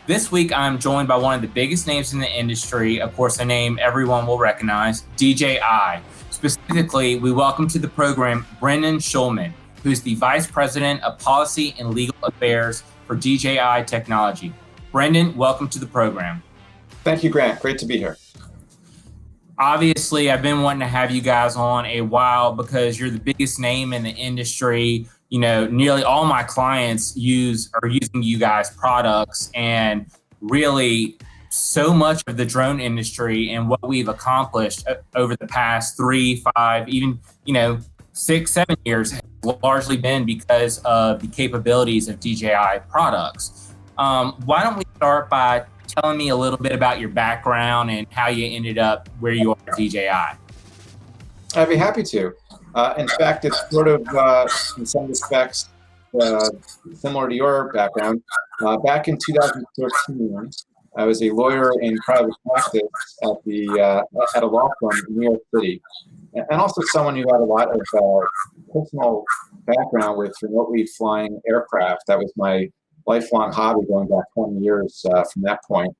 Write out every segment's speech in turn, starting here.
This week, I'm joined by one of the biggest names in the industry. Of course, a name everyone will recognize, DJI. Specifically, we welcome to the program Brendan Schulman, who's the Vice President of Policy and Legal Affairs for DJI Technology. Brendan, welcome to the program. Thank you, Grant. Great to be here. Obviously, I've been wanting to have you guys on a while because you're the biggest name in the industry. You know, nearly all my clients are using you guys' products, and really so much of the drone industry and what we've accomplished over the past 3, 5, even, 6, 7 years has largely been because of the capabilities of DJI products. Why don't we start by telling me a little bit about your background and how you ended up where you are at DJI? I'd be happy to. In fact, it's sort of, in some respects, similar to your background. Back in 2013, I was a lawyer in private practice at a law firm in New York City, and also someone who had a lot of personal background with remotely flying aircraft. That was my lifelong hobby going back 20 years from that point.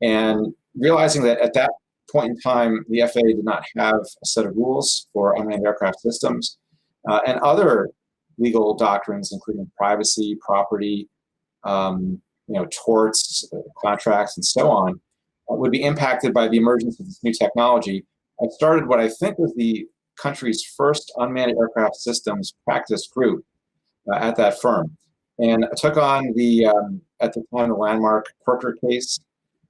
And realizing that at that point in time, the FAA did not have a set of rules for unmanned aircraft systems, and other legal doctrines, including privacy, property, torts, contracts, and so on, would be impacted by the emergence of this new technology. I started what I think was the country's first unmanned aircraft systems practice group at that firm. And I took on at the time, the landmark Parker case,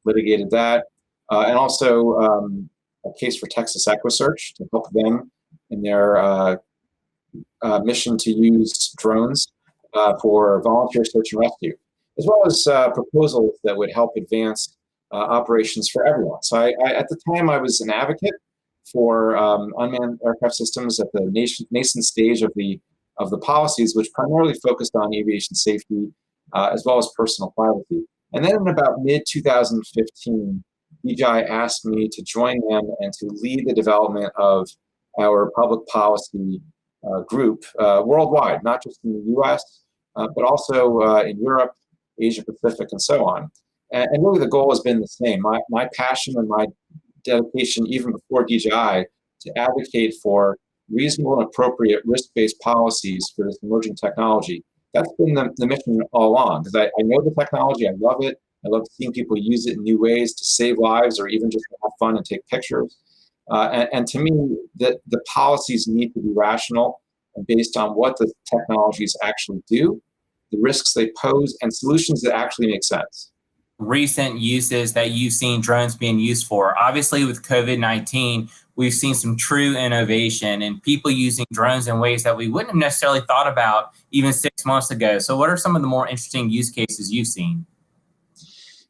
litigated that, and also a case for Texas EquiSearch to help them in their mission to use drones for volunteer search and rescue, as well as proposals that would help advance operations for everyone. So at the time, I was an advocate for unmanned aircraft systems at the nascent stage of the policies, which primarily focused on aviation safety as well as personal privacy. And then in about mid-2015, DJI asked me to join them and to lead the development of our public policy group worldwide, not just in the US, but also in Europe, Asia Pacific, and so on. And really the goal has been the same. My passion and my dedication, even before DJI, to advocate for reasonable and appropriate risk-based policies for this emerging technology. That's been the mission all along, because I know the technology, I love it. I love seeing people use it in new ways to save lives or even just to have fun and take pictures. And to me, the policies need to be rational and based on what the technologies actually do, the risks they pose, and solutions that actually make sense. Recent uses that you've seen drones being used for. Obviously, with COVID-19, we've seen some true innovation and people using drones in ways that we wouldn't have necessarily thought about even 6 months ago. So what are some of the more interesting use cases you've seen?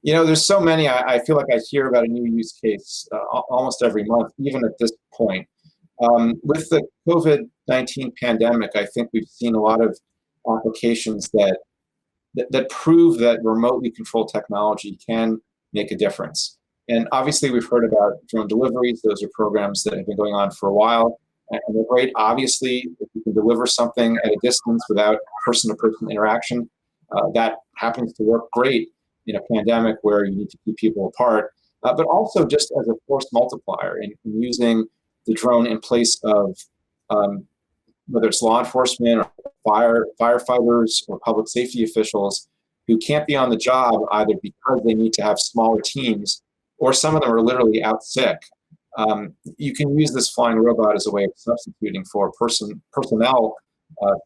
There's so many. I feel like I hear about a new use case almost every month, even at this point. With the COVID-19 pandemic, I think we've seen a lot of applications that prove that remotely controlled technology can make a difference. And obviously, we've heard about drone deliveries. Those are programs that have been going on for a while. And they're great. Obviously, if you can deliver something at a distance without person-to-person interaction, that happens to work great in a pandemic where you need to keep people apart. But also just as a force multiplier in using the drone in place of whether it's law enforcement or firefighters or public safety officials who can't be on the job either because they need to have smaller teams or some of them are literally out sick. You can use this flying robot as a way of substituting for personnel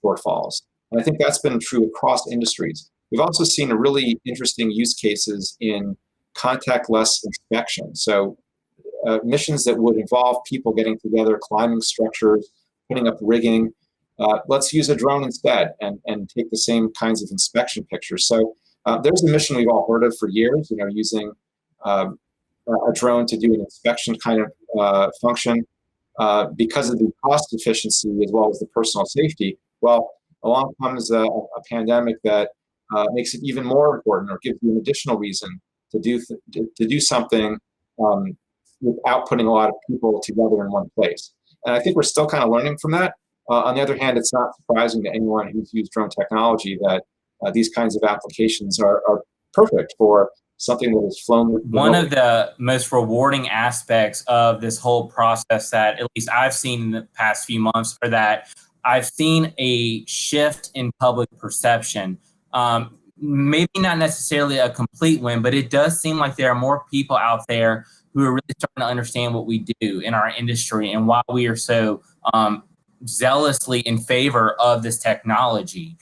shortfalls. And I think that's been true across industries. We've also seen a really interesting use cases in contactless inspection. So missions that would involve people getting together, climbing structures, putting up rigging. Let's use a drone instead and take the same kinds of inspection pictures. So there's a mission we've all heard of for years, using a drone to do an inspection kind of function because of the cost efficiency as well as the personal safety. Well, along comes a pandemic that makes it even more important or gives you an additional reason to do something without putting a lot of people together in one place. And I think we're still kind of learning from that. On the other hand, it's not surprising to anyone who's used drone technology that these kinds of applications are perfect for something that is flown One remotely. of the most rewarding aspects of this whole process that at least I've seen in the past few months are that I've seen a shift in public perception. Maybe not necessarily a complete win, but it does seem like there are more people out there who are really starting to understand what we do in our industry and why we are so zealously in favor of this technology.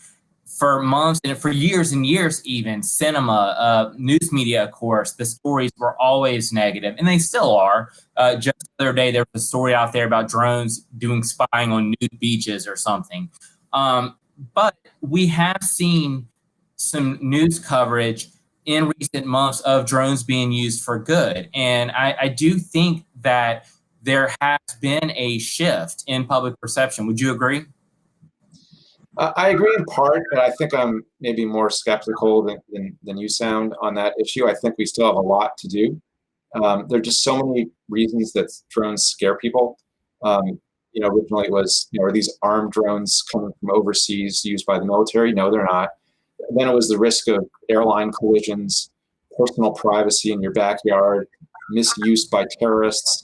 For months and for years and years, even cinema, news media, of course, the stories were always negative, and they still are. Just the other day, there was a story out there about drones doing spying on nude beaches or something. But we have seen some news coverage in recent months of drones being used for good. And I do think that there has been a shift in public perception. Would you agree? I agree in part, but I think I'm maybe more skeptical than you sound on that issue. I think we still have a lot to do. There are just so many reasons that drones scare people. Originally it was, are these armed drones coming from overseas used by the military? No, they're not. Then it was the risk of airline collisions, personal privacy in your backyard, misuse by terrorists.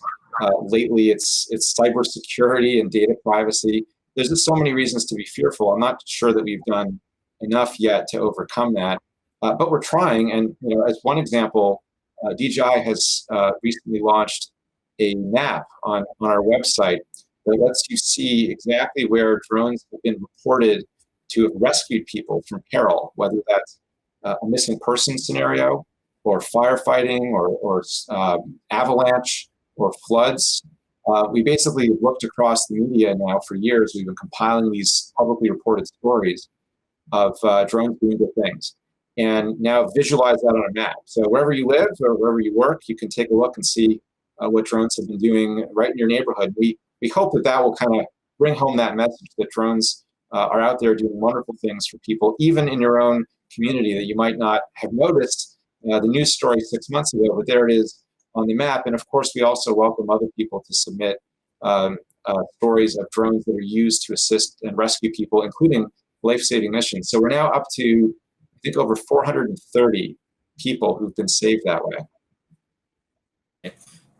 Lately, it's cybersecurity and data privacy. There's just so many reasons to be fearful. I'm not sure that we've done enough yet to overcome that, but we're trying. And as one example, DJI has recently launched a map on our website that lets you see exactly where drones have been reported to have rescued people from peril, whether that's a missing person scenario, or firefighting, or avalanche, or floods. We basically looked across the media now for years. We've been compiling these publicly reported stories of drones doing good things, and now visualize that on a map. So wherever you live or wherever you work, you can take a look and see what drones have been doing right in your neighborhood. We hope that will kind of bring home that message that drones are out there doing wonderful things for people, even in your own community that you might not have noticed the news story 6 months ago, but there it is on the map. And of course, we also welcome other people to submit stories of drones that are used to assist and rescue people, including life-saving missions. So we're now up to, I think, over 430 people who've been saved that way.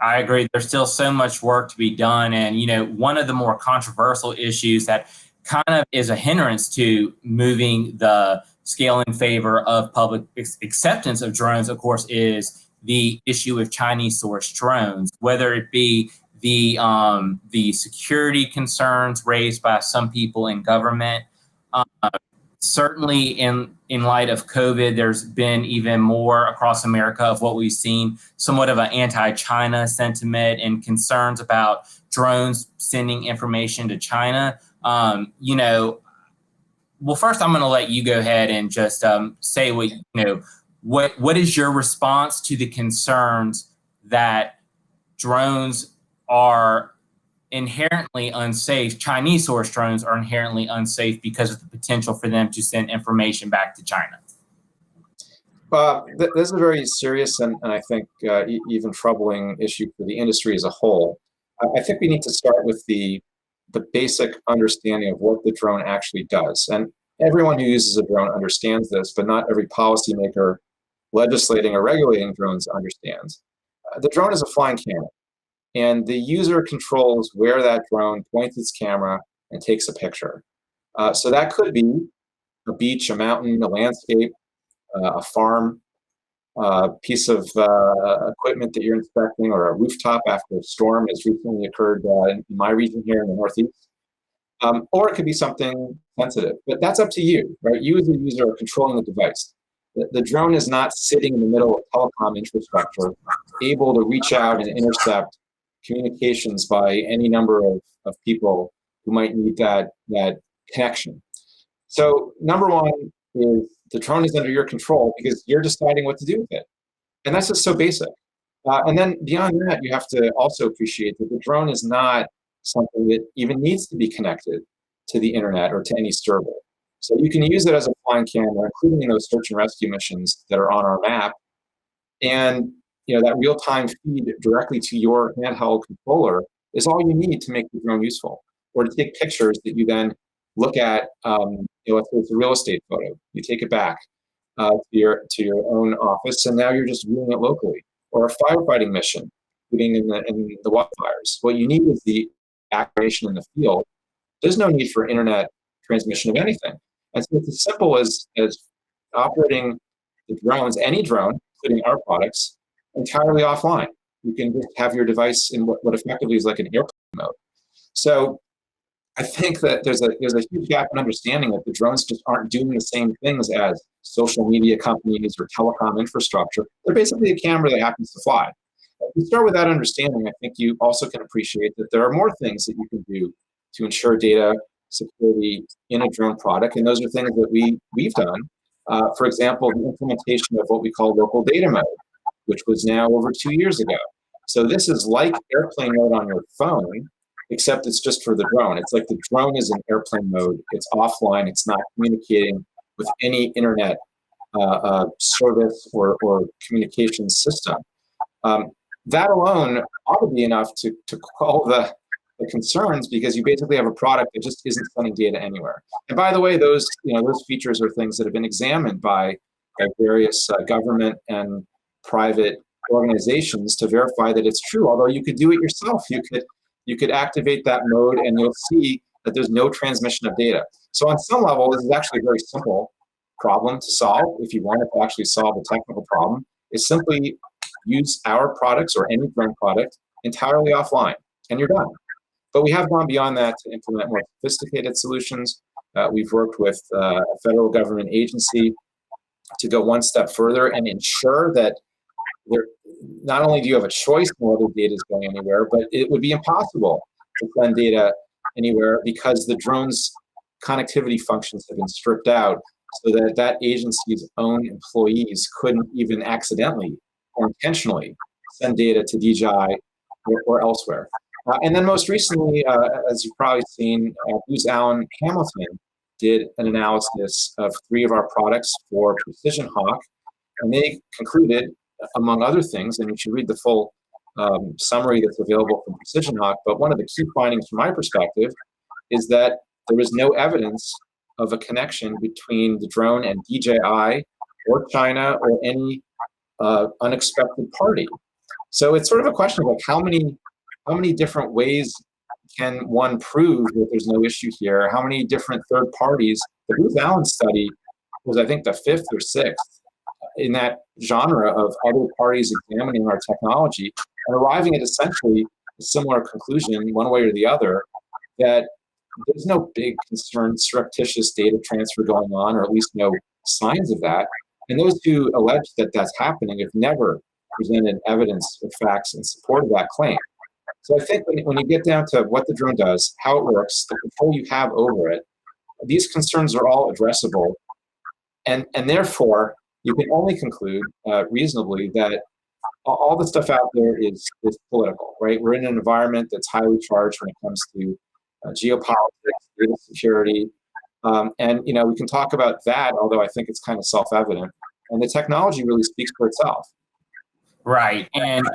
I agree. There's still so much work to be done. And, one of the more controversial issues that kind of is a hindrance to moving the scale in favor of public acceptance of drones, of course, is the issue of Chinese sourced drones, whether it be the security concerns raised by some people in government. Certainly in light of COVID, there's been even more across America of what we've seen, somewhat of an anti-China sentiment and concerns about drones sending information to China. Well, first I'm going to let you go ahead and just say what is your response to the concerns that drones are inherently unsafe, Chinese source drones are inherently unsafe because of the potential for them to send information back to China? This is a very serious and I think even troubling issue for the industry as a whole. I think we need to start with the basic understanding of what the drone actually does. And everyone who uses a drone understands this, but not every policymaker legislating or regulating drones understands. The drone is a flying camera, and the user controls where that drone points its camera and takes a picture. So that could be a beach, a mountain, a landscape, a farm, piece of equipment that you're inspecting, or a rooftop after a storm has recently occurred in my region here in the Northeast. Or it could be something sensitive, but that's up to you, right? You as a user are controlling the device. The drone is not sitting in the middle of telecom infrastructure, able to reach out and intercept communications by any number of people who might need that connection. So number one is the drone is under your control because you're deciding what to do with it. And that's just so basic. And then beyond that, you have to also appreciate that the drone is not something that even needs to be connected to the internet or to any server. So you can use it as a flying camera, including in those search and rescue missions that are on our map. And that real-time feed directly to your handheld controller is all you need to make the drone useful. Or to take pictures that you then look at, let's say it's a real estate photo, you take it back. to your own office, and now you're just viewing it locally. Or a firefighting mission, including in the wildfires. What you need is the activation in the field. There's no need for internet transmission of anything. And so it's as simple as operating the drones, any drone, including our products, entirely offline. You can just have your device in what effectively is like an airplane mode. So I think that there's a huge gap in understanding that the drones just aren't doing the same things as social media companies or telecom infrastructure. They're basically a camera that happens to fly. If you start with that understanding, I think you also can appreciate that there are more things that you can do to ensure data security in a drone product, and those are things that we've done. For example, the implementation of what we call local data mode, which was now over 2 years ago. So this is like airplane mode on your phone, except it's just for the drone. It's like the drone is in airplane mode. It's offline. It's not communicating with any internet service or communication system. That alone ought to be enough to call the concerns, because you basically have a product that just isn't sending data anywhere. And by the way, those features are things that have been examined by various government and private organizations to verify that it's true. Although you could do it yourself, you could activate that mode, and you'll see that there's no transmission of data. So on some level, this is actually a very simple problem to solve. If you wanted to actually solve a technical problem, is simply use our products or any drone product entirely offline, and you're done. But we have gone beyond that to implement more sophisticated solutions. We've worked with a federal government agency to go one step further and ensure that not only do you have a choice in whether data is going anywhere, but it would be impossible to send data anywhere because the drone's connectivity functions have been stripped out, so that agency's own employees couldn't even accidentally or intentionally send data to DJI or elsewhere. And then most recently, as you've probably seen, Booz Allen Hamilton did an analysis of 3 of our products for Precision Hawk, and they concluded, among other things, and you should read the full summary that's available from Precision Hawk, but one of the key findings from my perspective is that there is no evidence of a connection between the drone and DJI or China or any unexpected party. So it's sort of a question of like how many different ways can one prove that there's no issue here? How many different third parties? The Booz Allen study was, I think, the 5th or 6th in that genre of other parties examining our technology and arriving at essentially a similar conclusion, one way or the other, that there's no big concern, surreptitious data transfer going on, or at least no signs of that. And those who allege that that's happening have never presented evidence or facts in support of that claim. So I think when you get down to what the drone does, how it works, the control you have over it, these concerns are all addressable. And therefore, you can only conclude reasonably that all the stuff out there is political, right? We're in an environment that's highly charged when it comes to geopolitics, data security. And we can talk about that, although I think it's kind of self-evident. And the technology really speaks for itself. Right. And,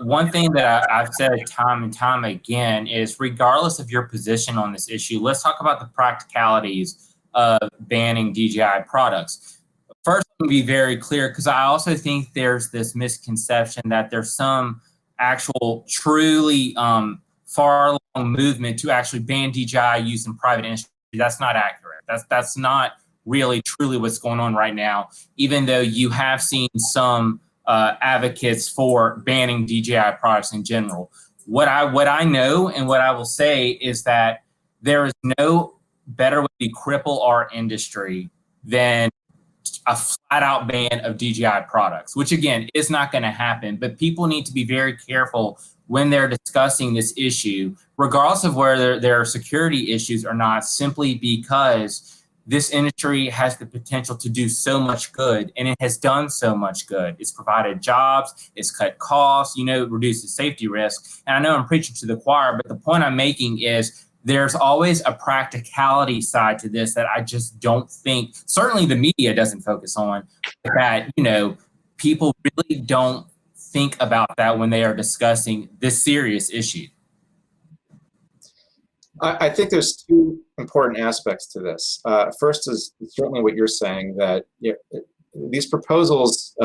one thing that I've said time and time again is regardless of your position on this issue, let's talk about the practicalities of banning DJI products. First, let me be very clear, because I also think there's this misconception that there's some actual truly far-long movement to actually ban DJI use in private industry. That's not accurate. That's not really truly what's going on right now, even though you have seen some advocates for banning DJI products in general. What I know and what I will say is that there is no better way to cripple our industry than a flat out ban of DJI products, which again is not going to happen. But people need to be very careful when they're discussing this issue, regardless of whether there are security issues or not, simply because this industry has the potential to do so much good, and it has done so much good. It's provided jobs, it's cut costs, it reduces safety risk. And I know I'm preaching to the choir, but the point I'm making is there's always a practicality side to this that I just don't think, certainly the media doesn't focus on, that, people really don't think about that when they are discussing this serious issue. I think there's 2 important aspects to this. First is certainly what you're saying, that these proposals,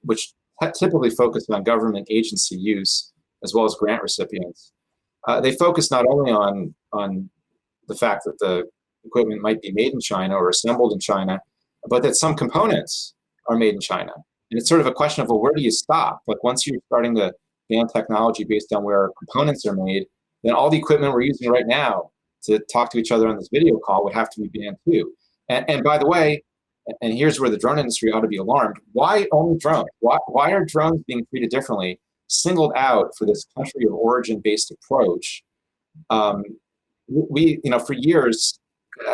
which typically focus on government agency use as well as grant recipients, they focus not only on the fact that the equipment might be made in China or assembled in China, but that some components are made in China. And it's sort of a question of, well, where do you stop? Like once you're starting to ban technology based on where components are made, then all the equipment we're using right now to talk to each other on this video call would have to be banned too. And by the way, and here's where the drone industry ought to be alarmed. Why only drones? Why are drones being treated differently, singled out for this country of origin-based approach? For years,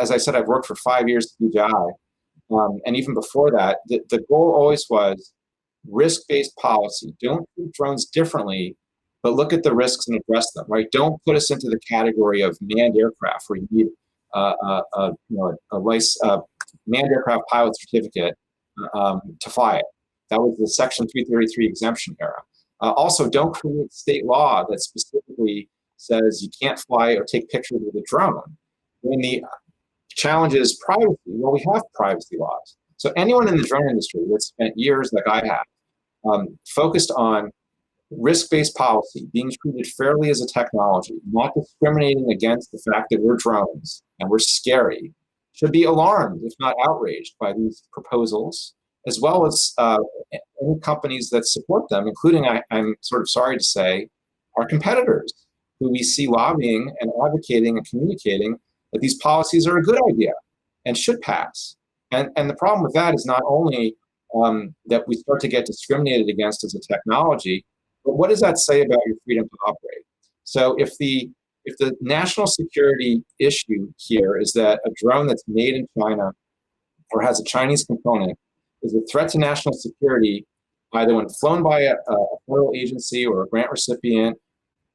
as I said, I've worked for 5 years at DJI, and even before that, the goal always was risk-based policy. Don't treat drones differently, but look at the risks and address them, right? Don't put us into the category of manned aircraft where you need a manned aircraft pilot certificate to fly it. That was the Section 333 exemption era. Also, don't create state law that specifically says you can't fly or take pictures with a drone. When the challenge is privacy, well, we have privacy laws. So anyone in the drone industry that's spent years, like I have, focused on risk-based policy, being treated fairly as a technology, not discriminating against the fact that we're drones and we're scary, should be alarmed, if not outraged, by these proposals, as well as any companies that support them, including, I'm sort of sorry to say, our competitors, who we see lobbying and advocating and communicating that these policies are a good idea and should pass. And the problem with that is not only that we start to get discriminated against as a technology, but what does that say about your freedom to operate? So if the national security issue here is that a drone that's made in China or has a Chinese component is a threat to national security, either when flown by a federal agency or a grant recipient,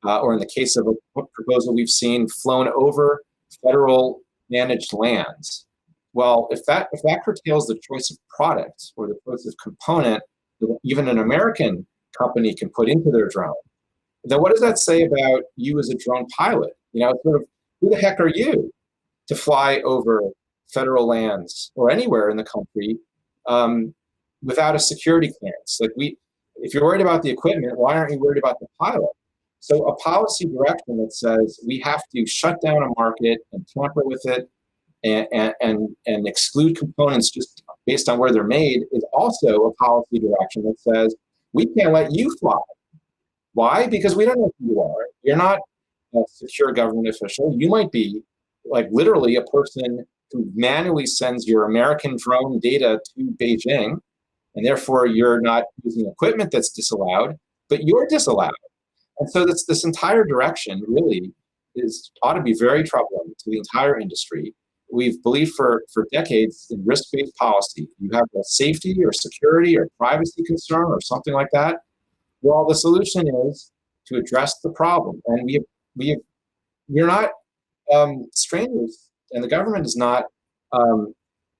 or in the case of a proposal we've seen, flown over federal managed lands. Well, if that curtails the choice of product or the choice of component that even an American company can put into their drone, then what does that say about you as a drone pilot? Sort of, who the heck are you to fly over federal lands or anywhere in the country without a security clearance? If you're worried about the equipment, why aren't you worried about the pilot? So a policy direction that says we have to shut down a market and tamper with it and exclude components just based on where they're made is also a policy direction that says we can't let you fly. Why? Because we don't know who you are. You're not a secure government official. You might be literally a person who manually sends your American drone data to Beijing, and therefore you're not using equipment that's disallowed, but you're disallowed. And so this entire direction really ought to be very troubling to the entire industry. We've believed for decades in risk-based policy. You have a safety or security or privacy concern or something like that. Well, the solution is to address the problem. And we're not strangers, and the government is not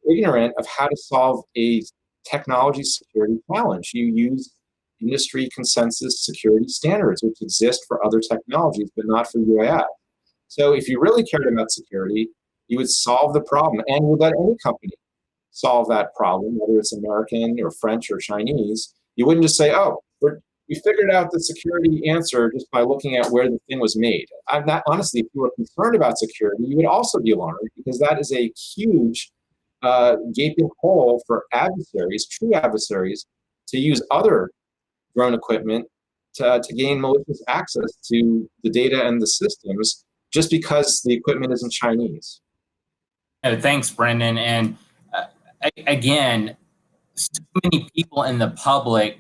ignorant of how to solve a technology security challenge. You use industry consensus security standards, which exist for other technologies, but not for UAS. So if you really cared about security, you would solve the problem and would let any company solve that problem, whether it's American or French or Chinese. You wouldn't just say, oh, we figured out the security answer just by looking at where the thing was made. Honestly, if you were concerned about security, you would also be alarmed, because that is a huge gaping hole for adversaries, true adversaries, to use other drone equipment to gain malicious access to the data and the systems just because the equipment isn't Chinese. Oh, thanks, Brendan. And again, so many people in the public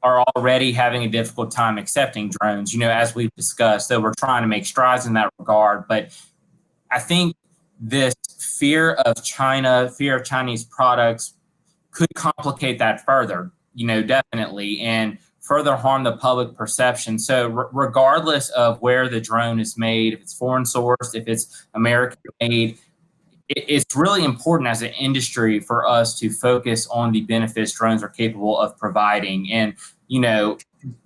are already having a difficult time accepting drones, as we've discussed, though we're trying to make strides in that regard. But I think this fear of China, fear of Chinese products could complicate that further, definitely, and further harm the public perception. So regardless of where the drone is made, if it's foreign sourced, if it's American made, it's really important as an industry for us to focus on the benefits drones are capable of providing. And,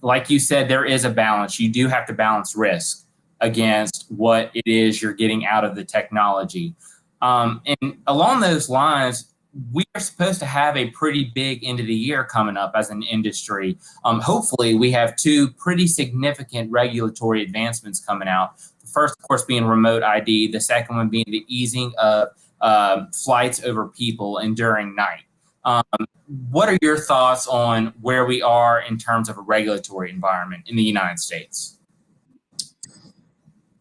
like you said, there is a balance. You do have to balance risk against what it is you're getting out of the technology. And along those lines, we are supposed to have a pretty big end of the year coming up as an industry. Hopefully, we have two pretty significant regulatory advancements coming out. The first, of course, being remote ID. The second one being the easing of flights over people and during night. What are your thoughts on where we are in terms of a regulatory environment in the United States?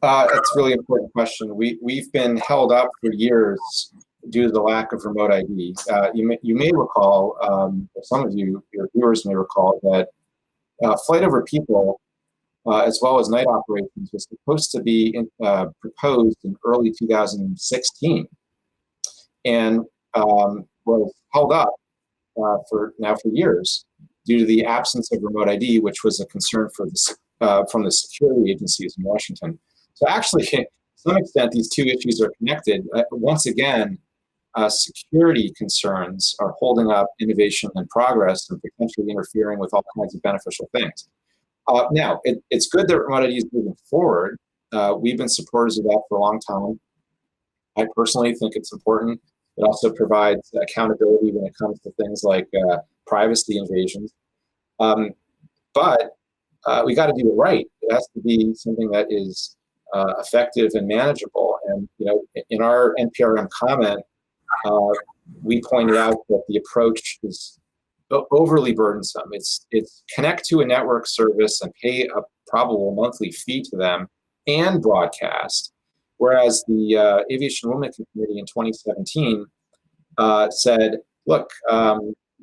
That's a really important question. We've been held up for years due to the lack of remote ID. You may recall, some of you, your viewers may recall, that flight over people, as well as night operations, was supposed to be proposed in early 2016, and was held up for years due to the absence of remote ID, which was a concern for from the security agencies in Washington. So actually, to some extent, these two issues are connected. Once again, security concerns are holding up innovation and progress and potentially interfering with all kinds of beneficial things. Now, it's good that remote ID is moving forward. We've been supporters of that for a long time. I personally think it's important. It also provides accountability when it comes to things like privacy invasions. But we got to do it right. It has to be something that is effective and manageable. And in our NPRM comment, we pointed out that the approach is overly burdensome. It's connect to a network service and pay a probable monthly fee to them and broadcast. Whereas the Aviation Rulemaking Committee in 2017 said, look,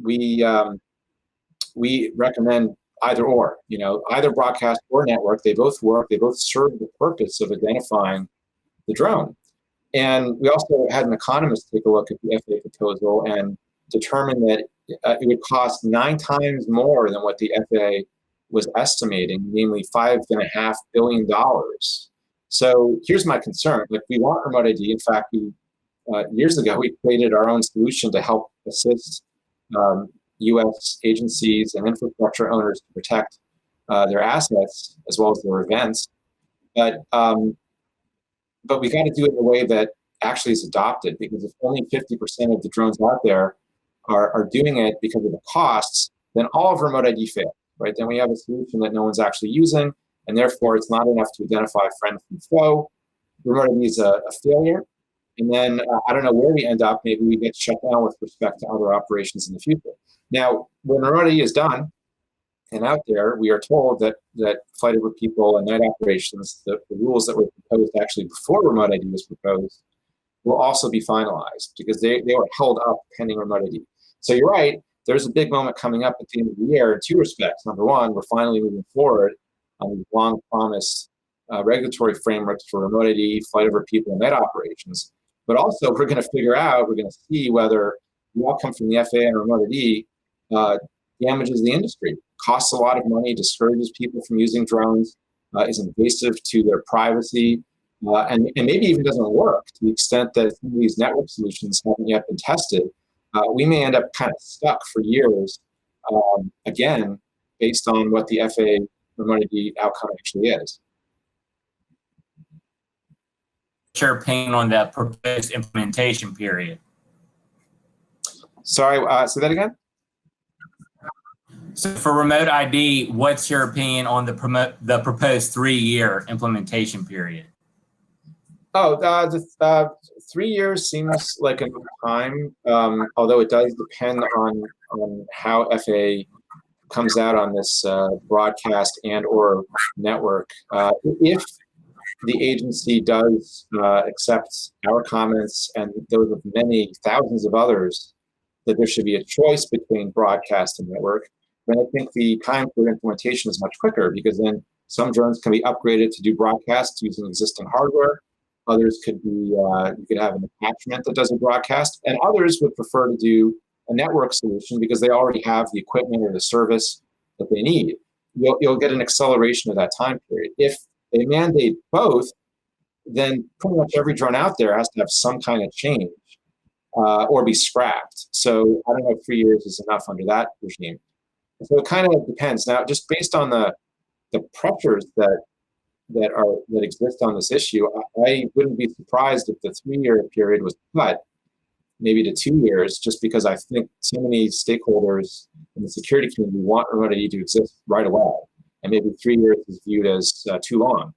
we recommend either or, either broadcast or network. They both work. They both serve the purpose of identifying the drone. And we also had an economist take a look at the FAA proposal and determine that it would cost 9 times more than what the FAA was estimating, namely $5.5 billion. So here's my concern. If we want remote ID, in fact, years ago, we created our own solution to help assist U.S. agencies and infrastructure owners to protect their assets as well as their events. But we got to do it in a way that actually is adopted, because if only 50% of the drones out there are doing it because of the costs, then all of remote ID fails, right? Then we have a solution that no one's actually using, and therefore it's not enough to identify friend from foe. Remote ID is a failure. And then I don't know where we end up. Maybe we get shut down with respect to other operations in the future. Now, when remote ID is done and out there, we are told that flight over people and night operations, the rules that were proposed actually before remote ID was proposed, will also be finalized, because they were held up pending remote ID. So you're right, there's a big moment coming up at the end of the year in two respects. Number one, we're finally moving forward on the long-promised regulatory frameworks for remote ID, flight over people, and night operations. But also, we're going to see whether the outcome from the FAA and remote ID damages the industry, costs a lot of money, discourages people from using drones, is invasive to their privacy, and maybe even doesn't work to the extent that some of these network solutions haven't yet been tested. We may end up kind of stuck for years, again, based on what the FAA remote ID outcome actually is. Your opinion on the proposed implementation period? Sorry, say that again? So for remote ID, what's your opinion on the proposed 3-year implementation period? Oh, the 3 years seems like enough time, although it does depend on how FAA comes out on this broadcast and or network. If the agency does accept our comments and those of many thousands of others that there should be a choice between broadcast and network, then I think the time for implementation is much quicker, because then some drones can be upgraded to do broadcasts using existing hardware. Others could be, you could have an attachment that does a broadcast, and others would prefer to do a network solution because they already have the equipment or the service that they need. You'll get an acceleration of that time period. If they mandate both, then pretty much every drone out there has to have some kind of change or be scrapped. So I don't know if 3 years is enough under that regime. So it kind of depends. Now, just based on the pressures that exist on this issue, I wouldn't be surprised if the 3-year period was cut, maybe to 2 years, just because I think so many stakeholders in the security community want remote ID to exist right away. And maybe 3 years is viewed as too long.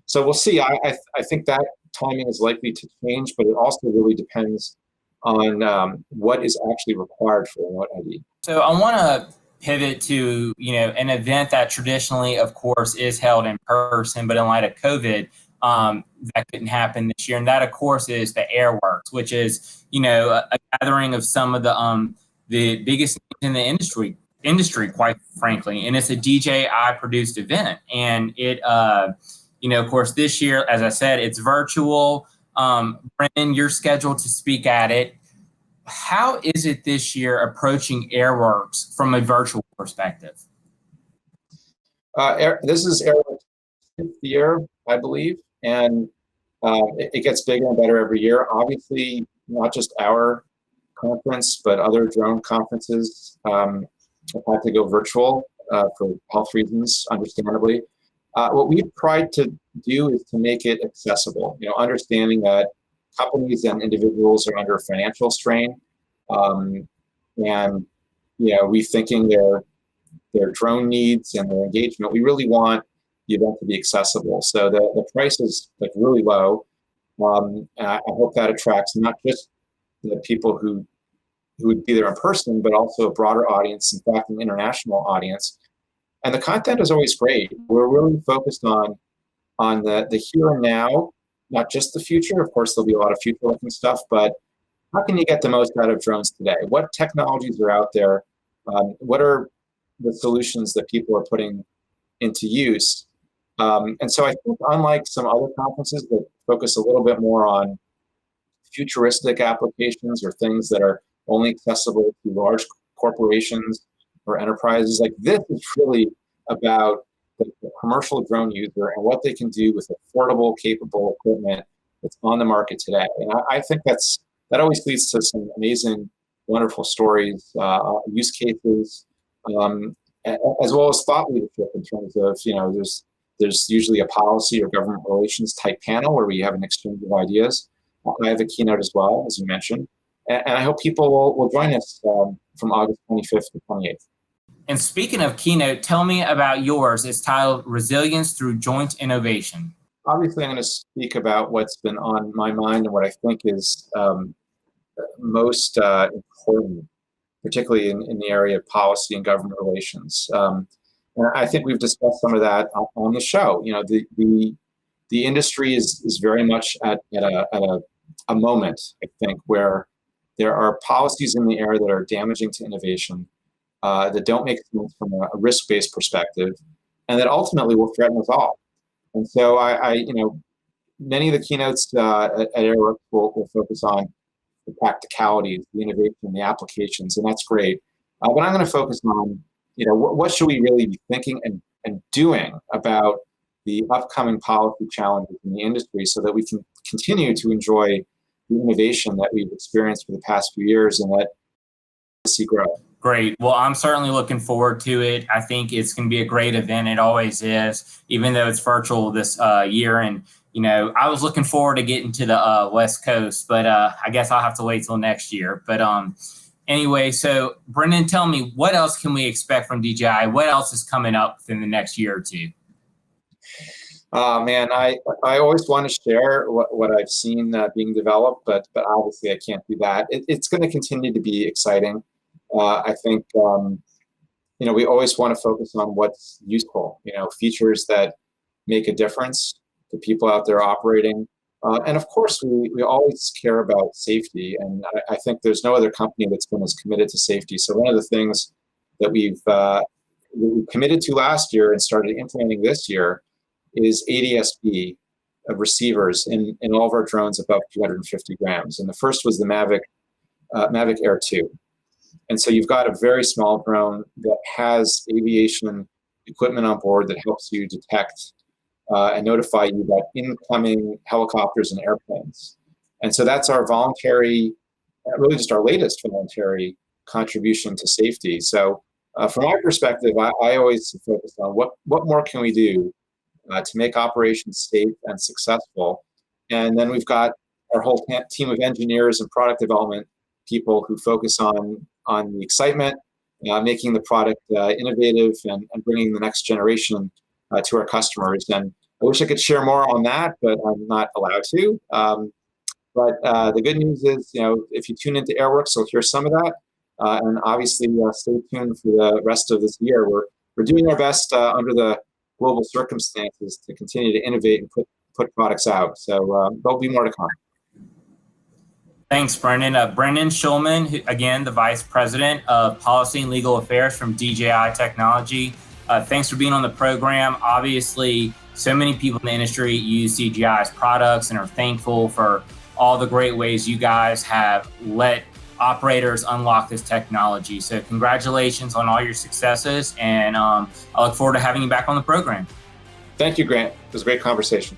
So we'll see. I think that timing is likely to change, but it also really depends on what is actually required for remote ID. So I want to pivot to, an event that traditionally, of course, is held in person, but in light of COVID, that couldn't happen this year. And that, of course, is the Airworks, which is, a gathering of some of the biggest names in the industry, quite frankly. And it's a DJI produced event. And it, of course, this year, as I said, it's virtual. Brendan, you're scheduled to speak at it. How is it this year approaching Airworks from a virtual perspective? This is Airworks' 5th year, I believe, and it gets bigger and better every year. Obviously, not just our conference, but other drone conferences have had to go virtual for health reasons, understandably. What we've tried to do is to make it accessible, understanding that companies and individuals are under financial strain, and rethinking their drone needs and their engagement. We really want the event to be accessible. So the price is really low. And I hope that attracts not just the people who would be there in person, but also a broader audience, in fact, an international audience. And the content is always great. We're really focused on the here and now, not just the future. Of course, there'll be a lot of future-looking stuff, but how can you get the most out of drones today? What technologies are out there? What are the solutions that people are putting into use? And so I think, unlike some other conferences that focus a little bit more on futuristic applications or things that are only accessible to large corporations or enterprises, like this is really about the commercial drone user and what they can do with affordable, capable equipment that's on the market today. And I think that always leads to some amazing, wonderful stories, use cases, as well as thought leadership in terms of, there's usually a policy or government relations type panel where we have an exchange of ideas. I have a keynote as well, as you mentioned. And I hope people will join us from August 25th to 28th. And speaking of keynote, tell me about yours. It's titled Resilience Through Joint Innovation. Obviously, I'm going to speak about what's been on my mind and what I think is most important, particularly in the area of policy and government relations. And I think we've discussed some of that on the show. The industry is very much at a moment, I think, where there are policies in the air that are damaging to innovation, that don't make sense from a risk-based perspective, and that ultimately will threaten us all. And so many of the keynotes at Airworks will focus on the practicalities, the innovation, the applications, and that's great. But I'm going to focus on, what should we really be thinking and doing about the upcoming policy challenges in the industry so that we can continue to enjoy the innovation that we've experienced for the past few years and let see grow. Great. Well, I'm certainly looking forward to it. I think it's going to be a great event. It always is, even though it's virtual this year. And, I was looking forward to getting to the West Coast, but I guess I'll have to wait till next year. But anyway, so Brendan, tell me, what else can we expect from DJI? What else is coming up within the next year or two? Man, I always want to share what I've seen being developed, but obviously I can't do that. It's going to continue to be exciting. I think, we always want to focus on what's useful, features that make a difference to people out there operating. And of course, we always care about safety. And I think there's no other company that's been as committed to safety. So one of the things that we committed to last year and started implementing this year is ADS-B of receivers in all of our drones above 250 grams. And the first was the Mavic Air 2. And so you've got a very small drone that has aviation equipment on board that helps you detect and notify you about incoming helicopters and airplanes. And so that's our voluntary, really just our latest voluntary contribution to safety. So from my perspective, I always focus on what more can we do to make operations safe and successful. And then we've got our whole team of engineers and product development people who focus on the excitement, making the product innovative, and bringing the next generation to our customers. And I wish I could share more on that, but I'm not allowed to. But the good news is, if you tune into Airworks, you'll hear some of that. And obviously, stay tuned for the rest of this year. We're doing our best under the global circumstances to continue to innovate and put products out. So there'll be more to come. Thanks, Brendan. Brendan Schulman, who, again, the Vice President of Policy and Legal Affairs from DJI Technology. Thanks for being on the program. Obviously, so many people in the industry use DJI's products and are thankful for all the great ways you guys have let operators unlock this technology. So congratulations on all your successes, and I look forward to having you back on the program. Thank you, Grant. It was a great conversation.